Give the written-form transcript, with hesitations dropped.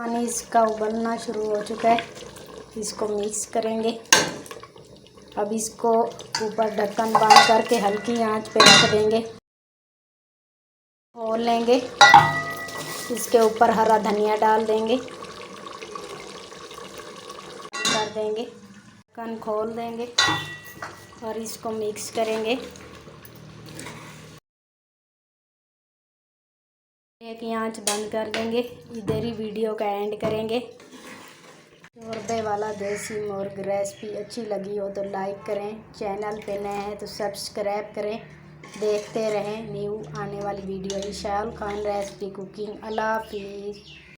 पानी इसका उबलना शुरू हो चुका है, इसको मिक्स करेंगे। अब इसको ऊपर ढक्कन बांध करके हल्की आंच पे रख देंगे। खोल लेंगे, इसके ऊपर हरा धनिया डाल देंगे, कर देंगे, ढक्कन खोल देंगे और इसको मिक्स करेंगे। एक आंच बंद कर देंगे, इधर ही वीडियो का एंड करेंगे। शोरबे वाला देसी मुर्ग रेसिपी अच्छी लगी हो तो लाइक करें, चैनल पे नए हैं तो सब्सक्राइब करें, देखते रहें न्यू आने वाली video. Ishal Khan recipe cooking. अल्लाह हाफिज़।